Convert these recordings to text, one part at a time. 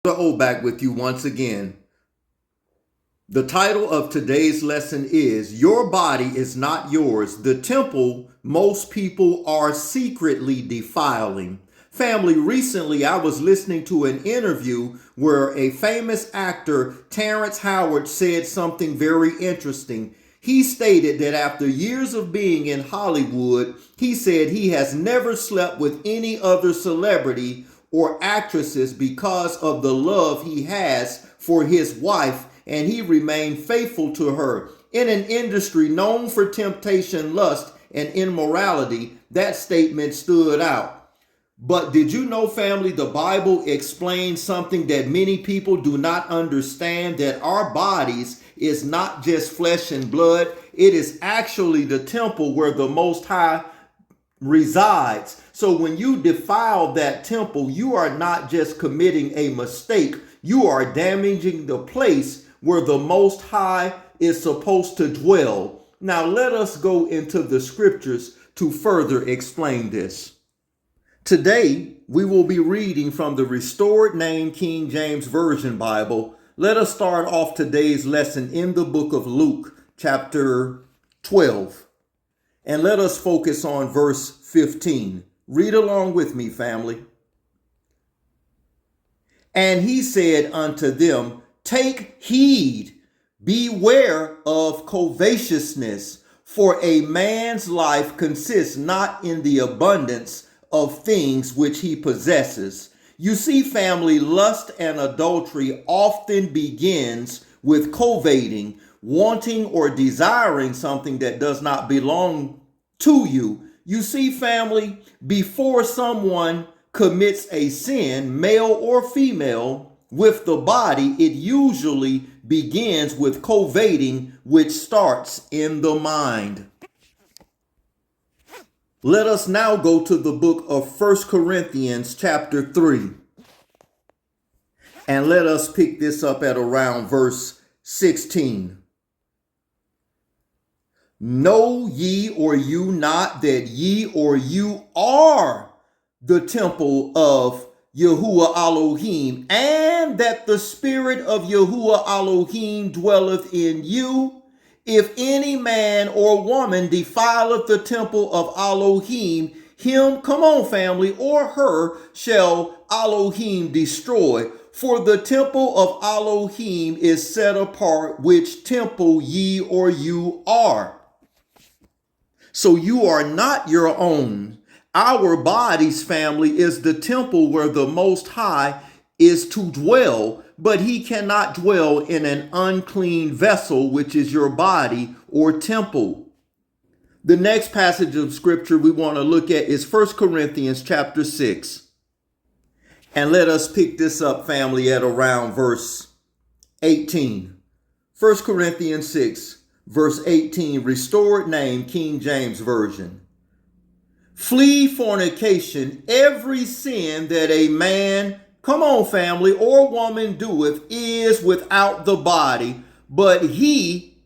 Back with you once again. The title of today's lesson is Your Body is Not Yours, the Temple Most People Are Secretly Defiling. Family, recently I was listening to an interview where a famous actor, Terrence Howard, said something very interesting. He stated that after years of being in Hollywood, he said he has never slept with any other celebrity or actresses because of the love he has for his wife, and he remained faithful to her. In an industry known for temptation, lust, and immorality, that statement stood out. But did you know, family, the Bible explains something that many people do not understand, that our bodies is not just flesh and blood. It is actually the temple where the Most High resides. So when you defile that temple, you are not just committing a mistake, you are damaging the place where the Most High is supposed to dwell. Now let us go into the scriptures to further explain this. Today, we will be reading from the Restored Name King James Version Bible. Let us start off today's lesson in the book of Luke, chapter 12. And let us focus on verse 15. Read along with me, family. And he said unto them, Take heed, beware of covetousness, for a man's life consists not in the abundance of things which he possesses. You see, family, lust and adultery often begins with coveting, wanting or desiring something that does not belong to you. You see, family, before someone commits a sin, male or female, with the body, it usually begins with coveting, which starts in the mind. Let us now go to the book of 1 Corinthians chapter 3. And let us pick this up at around verse 16. Know ye or you not that ye or you are the temple of Yahuwah Elohim, and that the spirit of Yahuwah Elohim dwelleth in you? If any man or woman defileth the temple of Elohim, him, come on family, or her shall Elohim destroy. For the temple of Elohim is set apart, which temple ye or you are. So you are not your own. Our bodies, family, is the temple where the Most High is to dwell, but he cannot dwell in an unclean vessel, which is your body or temple. The next passage of scripture we want to look at is 1 Corinthians chapter 6. And let us pick this up, family, at around verse 18. 1 Corinthians 6, verse 18, Restored Name King James Version. Flee fornication. Every sin that a man, come on family, or woman doeth is without the body, but he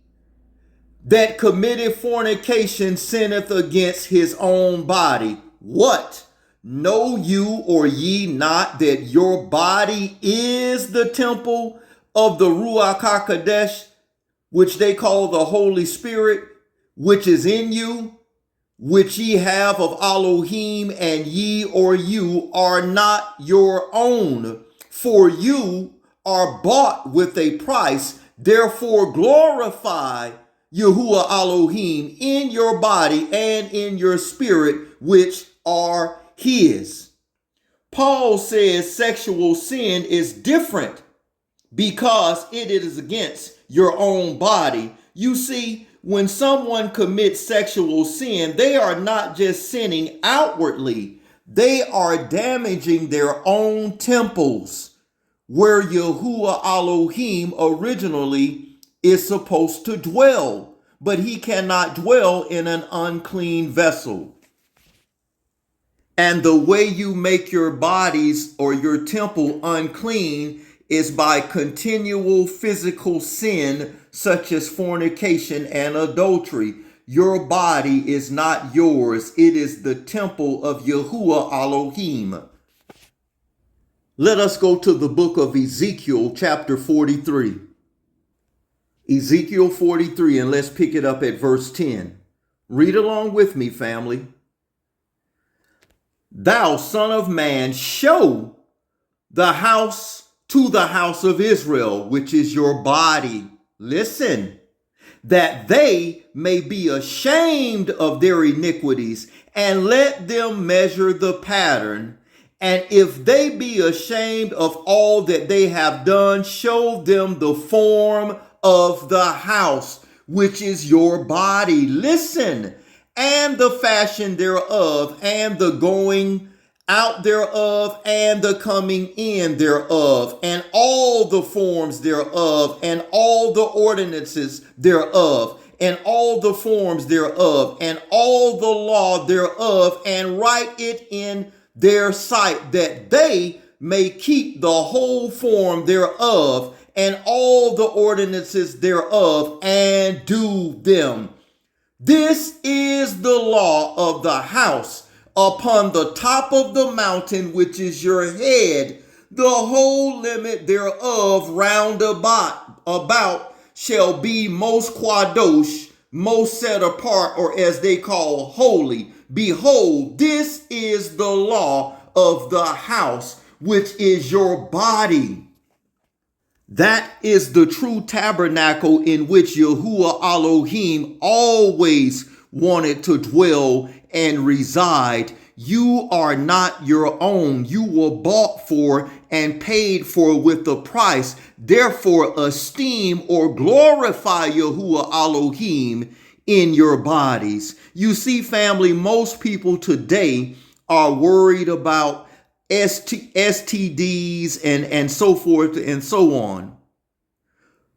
that committeth fornication sinneth against his own body. What? Know you or ye not that your body is the temple of the Ruach HaKodesh, which they call the Holy Spirit, which is in you, which ye have of Elohim, and ye or you are not your own, for you are bought with a price. Therefore glorify Yahuwah Elohim in your body and in your spirit, which are his. Paul says sexual sin is different because it is against your own body. You see, when someone commits sexual sin, they are not just sinning outwardly, they are damaging their own temples where Yahuwah Elohim originally is supposed to dwell, but he cannot dwell in an unclean vessel. And the way you make your bodies or your temple unclean is by continual physical sin, such as fornication and adultery. Your body is not yours. It is the temple of Yahuwah Elohim. Let us go to the book of Ezekiel, chapter 43. Ezekiel 43, and let's pick it up at verse 10. Read along with me, family. Thou son of man, show the house to the house of Israel, which is your body. Listen, that they may be ashamed of their iniquities, and let them measure the pattern. And if they be ashamed of all that they have done, show them the form of the house, which is your body. Listen, and the fashion thereof, and the going out thereof, and the coming in thereof, and all the forms thereof, and all the ordinances thereof, and all the forms thereof, and all the law thereof, and write it in their sight, that they may keep the whole form thereof, and all the ordinances thereof, and do them. This is the law of the house upon the top of the mountain, which is your head. The whole limit thereof round about shall be most quadosh, most set apart, or as they call holy. Behold, this is the law of the house, which is your body. That is the true tabernacle in which Yahuwah Elohim always wanted to dwell and reside. You are not your own. You were bought for and paid for with a price. Therefore, esteem or glorify Yahuwah Elohim in your bodies. You see, family, most people today are worried about STDs and so forth and so on.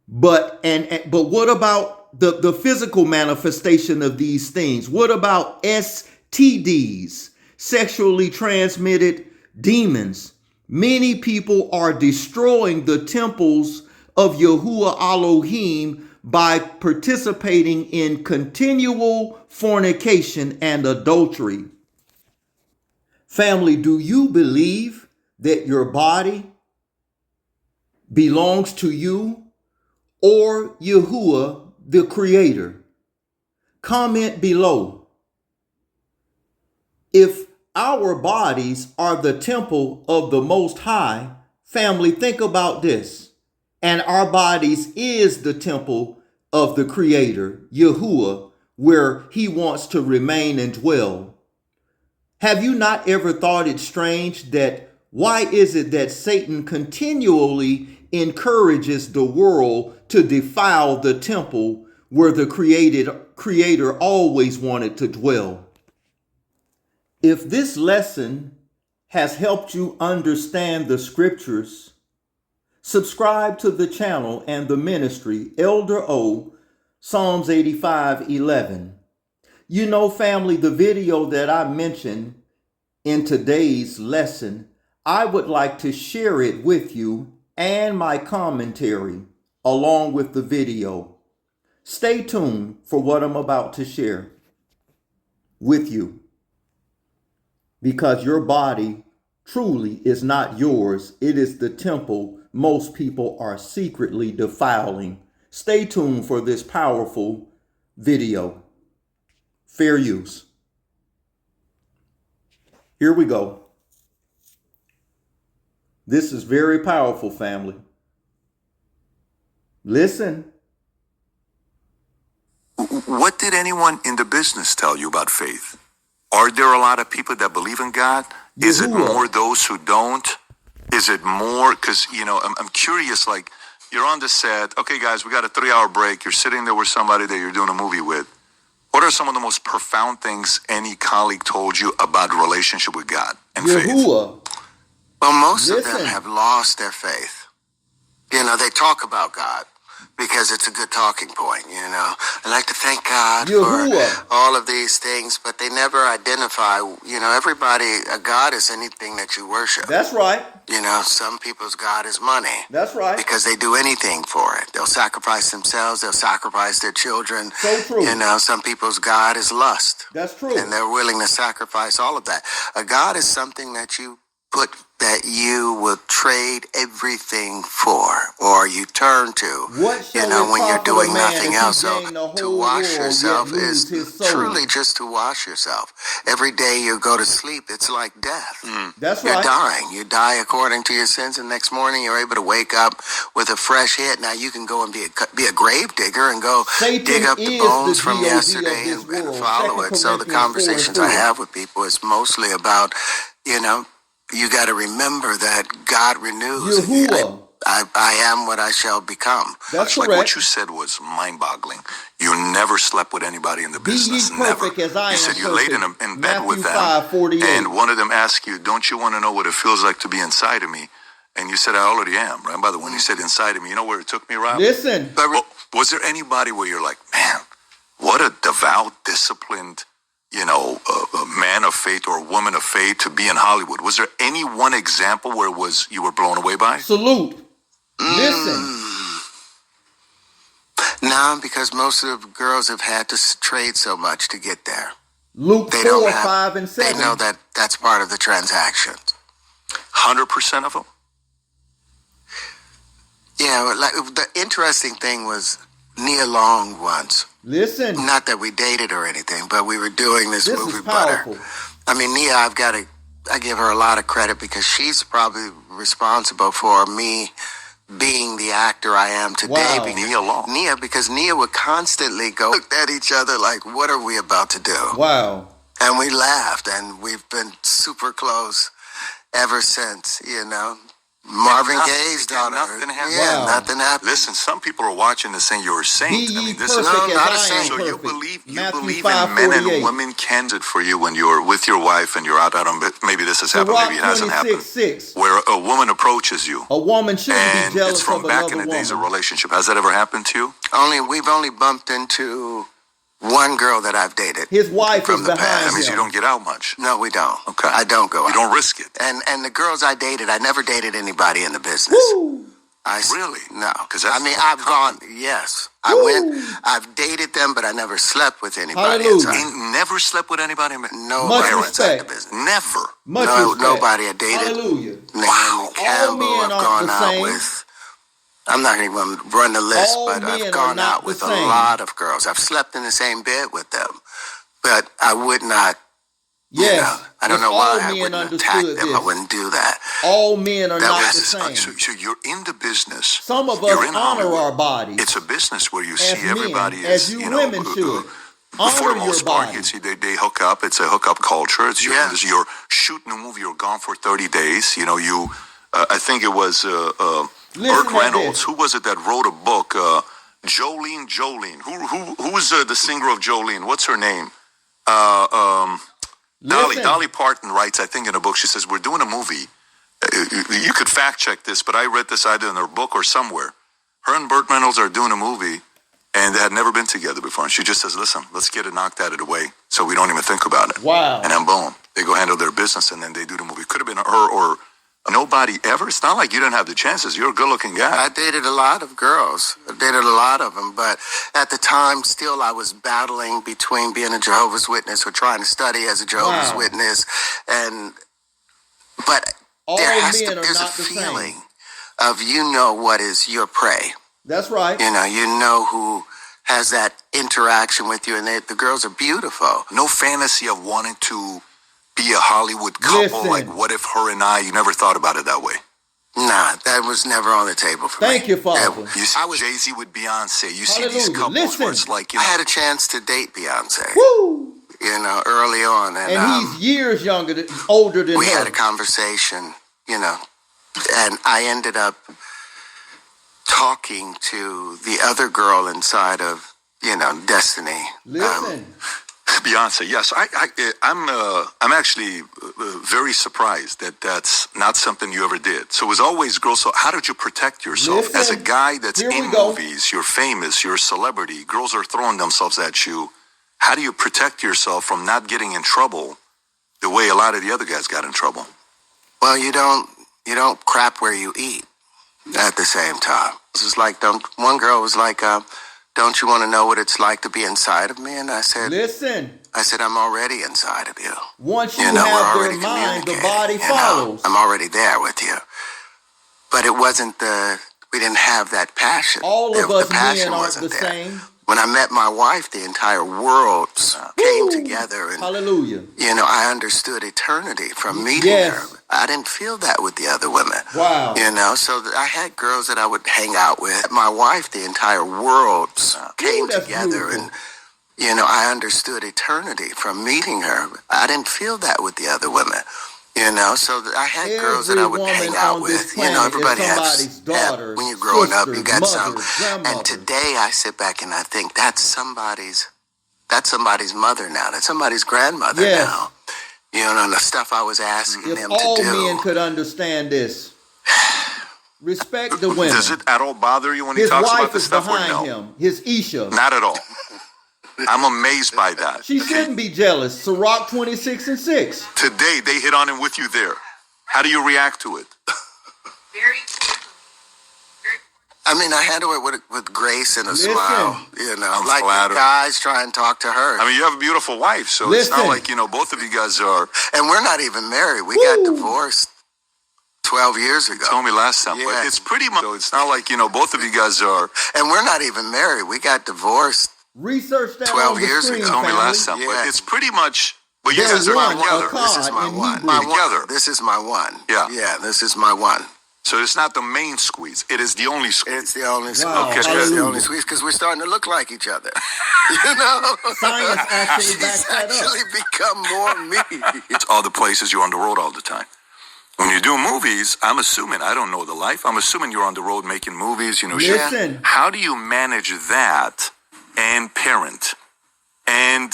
But what about the physical manifestation of these things? What about STDs, sexually transmitted demons? Many people are destroying the temples of Yahuwah Elohim by participating in continual fornication and adultery. Family, do you believe that your body belongs to you or Yahuwah, the Creator? Comment below. If our bodies are the temple of the Most High, family, think about this. And our bodies is the temple of the Creator, Yahuwah, where He wants to remain and dwell. Have you not ever thought it strange that why is it that Satan continually encourages the world to defile the temple where the Creator always wanted to dwell? If this lesson has helped you understand the scriptures, subscribe to the channel and the ministry, Elder O, Psalms 85:11. You know, family, the video that I mentioned in today's lesson, I would like to share it with you and my commentary along with the video. Stay tuned for what I'm about to share with you, because your body truly is not yours. It is the temple most people are secretly defiling. Stay tuned for this powerful video. Fair use. Here we go. This is very powerful, family. Listen. What did anyone in the business tell you about faith? Are there a lot of people that believe in God? Yahuwah. Is it more those who don't? Is it more? Because, I'm curious, like, you're on the set. Okay, guys, we got a 3-hour break. You're sitting there with somebody that you're doing a movie with. What are some of the most profound things any colleague told you about relationship with God and faith? Yahuwah. Well, most of them have lost their faith. They talk about God because it's a good talking point, I like to thank God for all of these things, but they never identify, God is anything that you worship. That's right. Some people's God is money. That's right. Because they do anything for it. They'll sacrifice themselves. They'll sacrifice their children. So true. Some people's God is lust. That's true. And they're willing to sacrifice all of that. A God is something that you that you will trade everything for, or you turn to, when you're doing nothing else. So to wash yourself is truly just to wash yourself. Every day you go to sleep, it's like death. That's you're right. dying. You die according to your sins, and next morning you're able to wake up with a fresh hit. Now you can go and be a grave digger and go dig up the bones from yesterday and follow it. So the conversations I have with people is mostly about, you got to remember that God renews. I am what I shall become. That's correct. Like what you said was mind-boggling. You never slept with anybody in the business. Be ye perfect never. As I you am said you perfect. laid in bed Matthew with them, 5:48. and one of them asked you, "Don't you want to know what it feels like to be inside of me?" And you said, "I already am." Right? By the way, when you said inside of me, you know where it took me, Rob? Listen. Was there anybody where you're like, man, what a devout, disciplined, a man of faith or a woman of faith to be in Hollywood? Was there any one example where you were blown away by? Salute. Listen. No, because most of the girls have had to trade so much to get there. Luke 4, 5, and 7. They know that that's part of the transaction. 100% of them? Yeah, like the interesting thing was Nia Long once. Listen. Not that we dated or anything, but we were doing this movie is powerful. Butter. I mean, Nia, I give her a lot of credit because she's probably responsible for me being the actor I am today. Wow. Nia, because Nia would constantly look at each other like, what are we about to do? Wow. And we laughed, and we've been super close ever since, Marvin Gaye's daughter. Nothing happened. Yeah, nothing happened. Listen, some people are watching this saying you're a saint. Be ye this perfect is as not I a saint. am So you perfect. believe Matthew in men 5:48. and women can it for you when you're with your wife and you're out on, maybe this has happened, maybe it hasn't happened. 6. Where a woman approaches you. A woman shouldn't and be jealous it's from of back another in the days of woman. relationship. Has that ever happened to you? We've only bumped into one girl that I've dated. His wife from is the behind past. That means him. you don't get out much. No, we don't. Okay. I don't go out. You don't risk it. And the girls I dated, I never dated anybody in the business. Woo. Really? No. Because I've gone, yes. I've dated them, but I never slept with anybody. Hallelujah. Never slept with anybody? No. Much inside respect. the business. Never. Much no, respect. nobody I dated. Hallelujah. Wow. Campbell, All men I've aren't gone the out same. with. I'm not even going to run the list, All but men I've are gone not out the with a same. lot of girls. I've slept in the same bed with them, but I would not. Yes. I don't know why I men wouldn't attack understood them. this. I wouldn't do that. All men are That not was- the same. So you're in the business. Some of us You're in honor Hollywood. our bodies. It's a business where you as see men, everybody as is, you women should. for Honor the your most part, body. you see they hook up. It's a hookup culture. It's Yeah. you're shooting a movie. You're gone for 30 days. I think it was Listen Burt to Reynolds. this. Who was it that wrote a book? Jolene. Who's the singer of Jolene? What's her name? Listen. Dolly Parton writes, I think, in a book. She says, we're doing a movie. You could fact check this, but I read this either in her book or somewhere. Her and Burt Reynolds are doing a movie, and they had never been together before. And she just says, listen, let's get it knocked out of the way so we don't even think about it. Wow. And then boom, they go handle their business, and then they do the movie. Could have been her or nobody ever. It's not like you didn't have the chances. You're a good-looking guy. I dated a lot of girls. I dated a lot of them, but at the time, still, I was battling between being a Jehovah's Witness or trying to study as a Jehovah's Witness, but All there has men to are there's a not the feeling same. of what is your prey. That's right. You know who has that interaction with you, and the girls are beautiful. No fantasy of wanting to be a Hollywood couple. Listen. Like, what if her and you never thought about it that way? Nah, that was never on the table for me. Thank you, Father. You see Jay-Z with Beyonce. You see these Hallelujah. couples Listen. where it's like, I had a chance to date Beyonce. Woo. Early on, And he's years older than we her. had a conversation, and I ended up talking to the other girl inside of, Destiny. Listen. Beyonce, yes, I'm actually very surprised that that's not something you ever did. So it was always girls. So how did you protect yourself as a guy that's in movies? You're famous, you're a celebrity. Girls are throwing themselves at you. How do you protect yourself from not getting in trouble the way a lot of the other guys got in trouble? Well, you don't crap where you eat at the same time. This is like one girl was like, don't you want to know what it's like to be inside of me? And I said, listen. I said, I'm already inside of you. Once you know, have we're their already mind, the communicating, body you know. follows. I'm already there with you. But it wasn't we didn't have that passion. All of us the passion men aren't wasn't the there. same. When I met my wife, the entire world came together. And, hallelujah. You know, I understood eternity from meeting her. I didn't feel that with the other women. Wow. You know, so I had girls that I would hang out with. My wife, the entire world came together. Beautiful. And, you know, I understood eternity from meeting her. I didn't feel that with the other women. You know, so I had girls that I would hang out with. You know, everybody has daughters, when you're growing up, you sisters, got mothers, some. And today I sit back and I think that's somebody's mother now. That's somebody's grandmother now. You know, and the stuff I was asking them to do. If all men could understand this, respect the women. Does it at all bother you when he talks about this stuff? His wife is behind him. His Isha. Not at all. I'm amazed by that. She shouldn't be jealous. Sirach 26:6. Today, they hit on him with you there. How do you react to it? I mean, I handle it with grace and a smile. You know, I'm like flattered. guys try and talk to her. I mean, you have a beautiful wife, so it's not like, you know, both of you guys are. And we're not even married. We got divorced 12 years ago. You told me last time. But it's pretty much, so it's not like, you know, both of you guys are. And we're not even married. We got divorced. Research that 12 on the years screen, ago. You told me last time. But it's pretty much, but you guys are together. This is my one. Together. This is my one. Yeah. Yeah, this is my one. So it's not the main squeeze. It is the only squeeze. It's the only squeeze. Wow. Okay. It's the only squeeze because we're starting to look like each other. You know? Science actually backs that up. Actually become more me. It's all the places you're on the road all the time. When you do movies, I'm assuming, I don't know the life, I'm assuming you're on the road making movies, you know. Listen. How do you manage that and parent and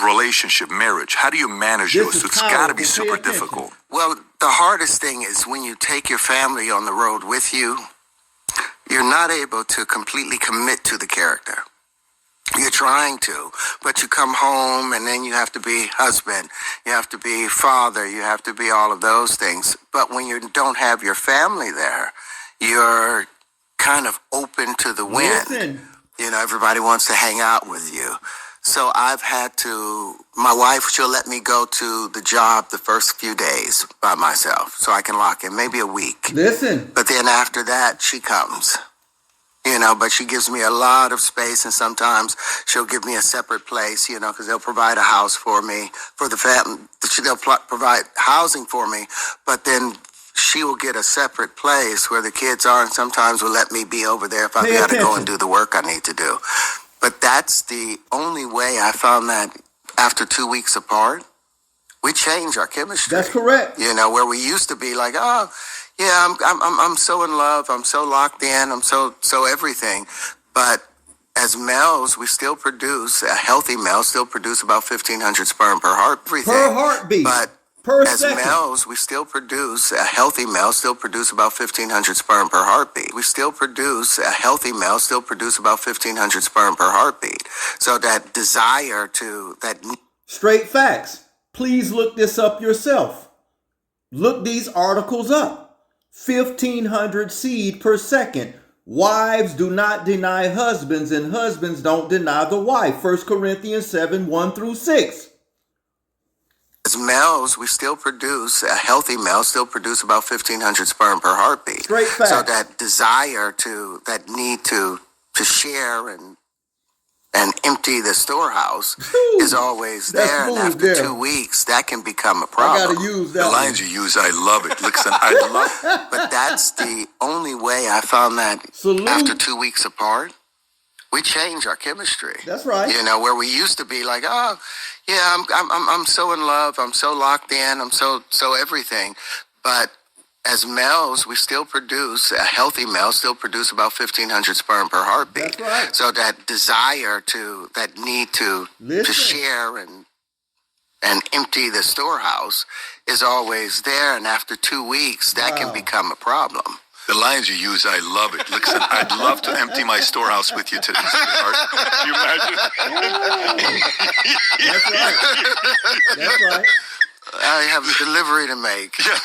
relationship, marriage? How do you manage those? It's got to be super difficult. Well, the hardest thing is when you take your family on the road with you, you're not able to completely commit to the character. You're trying to, but you come home and then you have to be husband, you have to be father, you have to be all of those things. But when you don't have your family there, you're kind of open to the wind. Listen. You know, everybody wants to hang out with you. So I've had to, my wife, she'll let me go to the job the first few days by myself so I can lock in, maybe a week. Listen. But then after that, she comes. You know, but she gives me a lot of space, and sometimes she'll give me a separate place, you know, because they'll provide a house for me, for the family. They'll provide housing for me, but then she will get a separate place where the kids are, and sometimes will let me be over there if I've got to go and do the work I need to do. But that's the only way I found that after 2 weeks apart, we changed our chemistry. That's correct. You know, where we used to be like, oh, yeah, I'm so in love. I'm so locked in. I'm so everything. But as males, we still produce, a healthy male still produce about 1,500 sperm per heartbeat. Per heartbeat. But as males, we still produce, a healthy male still produce about 1,500 sperm per heartbeat. We still produce, a healthy male still produce about 1,500 sperm per heartbeat. So that desire to, that... Straight facts. Please look this up yourself. Look these articles up. 1,500 seed per second. Wives do not deny husbands, and husbands don't deny the wife. 1 Corinthians 7, 1-6. As males, we still produce, a healthy male still produce about 1,500 sperm per heartbeat. Straight facts. So that desire to, that need to share and empty the storehouse is always there. And after 2 weeks, that can become a problem. I gotta use that. The lines you use, I love it. Listen, I love it. But that's the only way I found that after 2 weeks apart, we changed our chemistry. That's right. You know, where we used to be like, oh, yeah, I'm so in love. I'm so locked in. I'm so everything. But as males, we still produce, a healthy male still produce about 1,500 sperm per heartbeat. That's right. So that desire to, that need to share and empty the storehouse is always there. And after 2 weeks, that can become a problem. The lines you use, I love it. Listen, I'd love to empty my storehouse with you today, sweetheart. Can you imagine? That's right. That's right. I have a delivery to make. Yeah.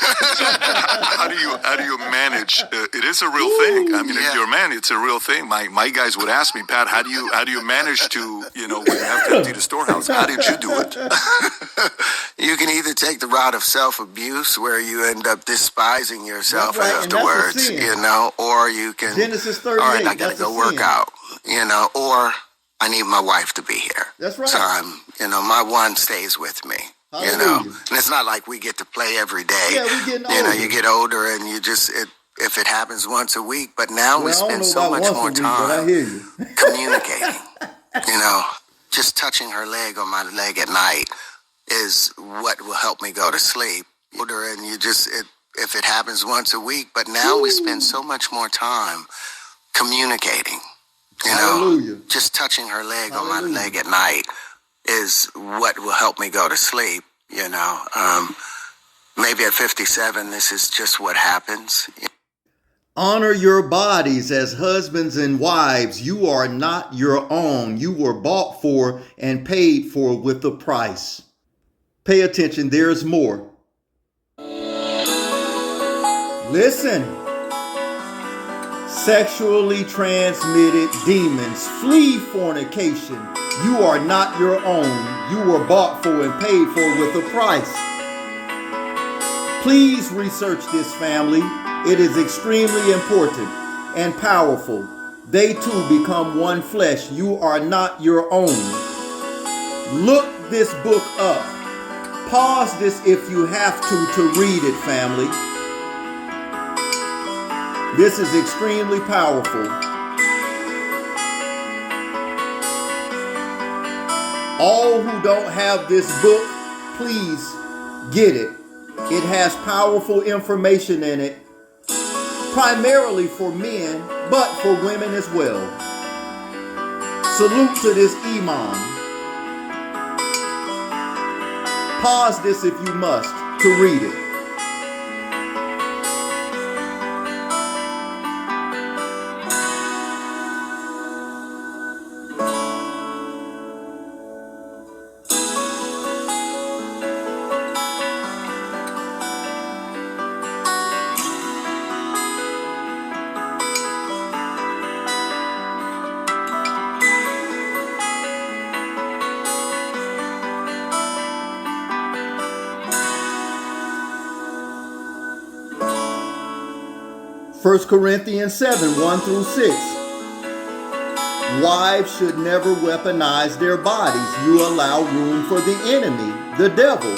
How do you manage? It is a real thing. I mean, if you're a man, it's a real thing. My guys would ask me, Pat, how do you manage to, when you have to empty the storehouse? How did you do it? You can either take the route of self-abuse, where you end up despising yourself afterwards, or you can. Genesis 38. All right, I gotta go work out, or I need my wife to be here. That's right. So my one stays with me. Hallelujah. And it's not like we get to play every day. Yeah, we're getting older. You get older, and you just if it happens once a week, but now we spend so much more time communicating. Just touching her leg on my leg at night is what will help me go to sleep. And you just if it happens once a week, but now we spend so much more time communicating. Hallelujah. Just touching her leg on my leg at night is what will help me go to sleep. Maybe at 57, this is just what happens. Honor your bodies as husbands and wives. You are not your own. You were bought for and paid for with a price. Pay attention, there's more. Listen. Sexually transmitted demons, flee fornication. You are not your own. You were bought for and paid for with a price. Please research this, family. It is extremely important and powerful. They too become one flesh. You are not your own. Look this book up. Pause this if you have to read it, family. This is extremely powerful. All who don't have this book, please get it. It has powerful information in it, primarily for men, but for women as well. Salute to this imam. Pause this if you must to read it. First Corinthians 7, 1 through 6. Wives should never weaponize their bodies. You allow room for the enemy, the devil.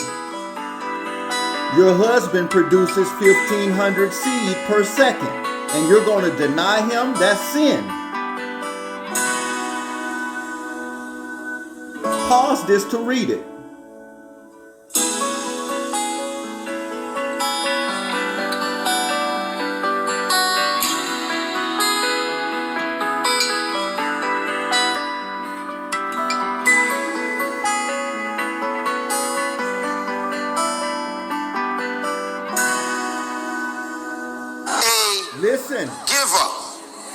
Your husband produces 1,500 seed per second, and you're going to deny him? That's sin. Pause this to read it. Listen. Giver.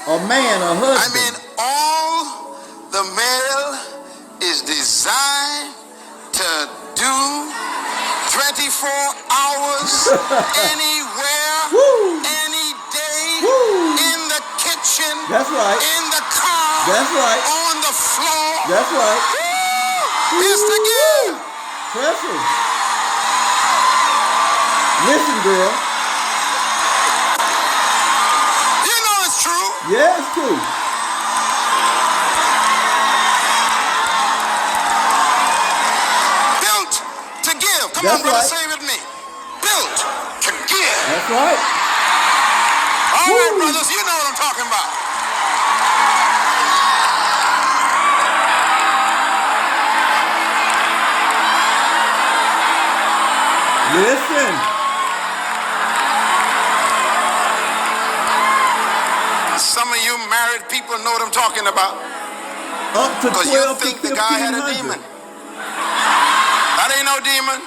A man, a husband. I mean, all the male is designed to do 24 hours anywhere, any day, in the kitchen. That's right. In the car. That's right. On the floor. That's right. It's the gift. Pressure. Listen, girl. Yeah, it's true. Built to give. Come on, brother, say it with me. Built to give. That's right. All right, brothers, you know what I'm talking about. Listen. Some of you married people know what I'm talking about. Up to 12 you think to 1,500. The guy had a demon. That ain't no demon.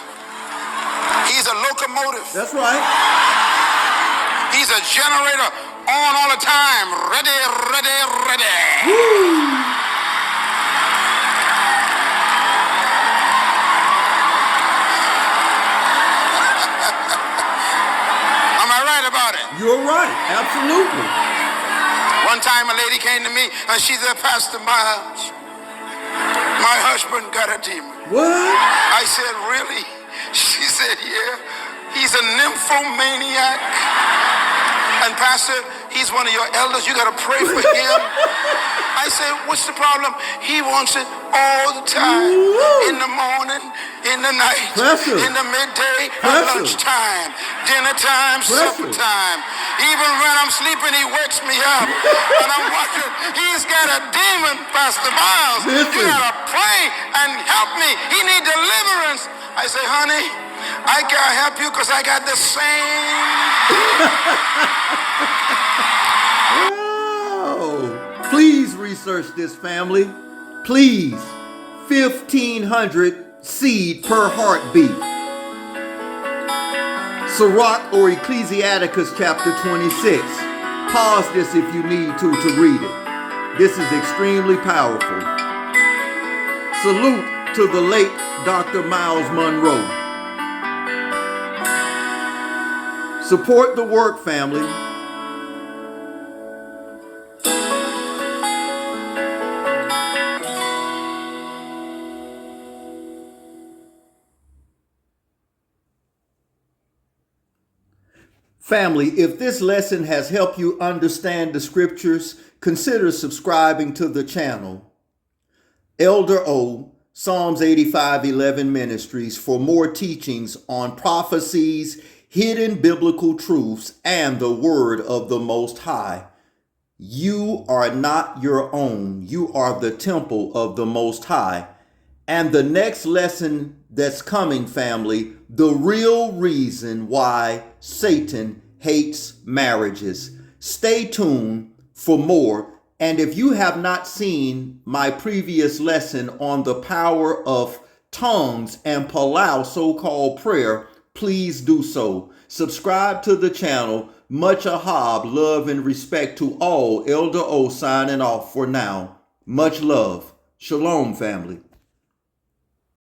He's a locomotive. That's right. He's a generator on all the time. Ready, ready, ready. Woo. right. Absolutely. One time a lady came to me and she said, Pastor Miles, my husband got a demon. What? I said, really? She said, yeah. He's a nymphomaniac. And Pastor, he's one of your elders. You got to pray for him. I said, what's the problem? He wants it all the time. Woo. In the morning, in the night, Pressure. in the midday, at Pressure. lunchtime, dinner time, supper time. Even when I'm sleeping, he wakes me up. And I'm wondering, he's got a demon, Pastor Miles. Listen. You got to pray and help me. He needs deliverance. I say, honey, I can't help you because I got the same. Oh, please research this, family. Please. 1,500 seed per heartbeat. Sirach or Ecclesiasticus chapter 26. Pause this if you need to read it. This is extremely powerful. Salute to the late Dr. Miles Monroe. Support the work, family. Family, if this lesson has helped you understand the scriptures, consider subscribing to the channel. Elder O, Psalms 85:11 Ministries, for more teachings on prophecies, hidden biblical truths, and the word of the Most High. You are not your own. You are the temple of the Most High. And the next lesson that's coming, family, the real reason why Satan hates marriages. Stay tuned for more. And if you have not seen my previous lesson on the power of tongues and Palau, so-called prayer, please do so. Subscribe to the channel. Much ahab, love and respect to all. Elder O signing off for now. Much love. Shalom, family.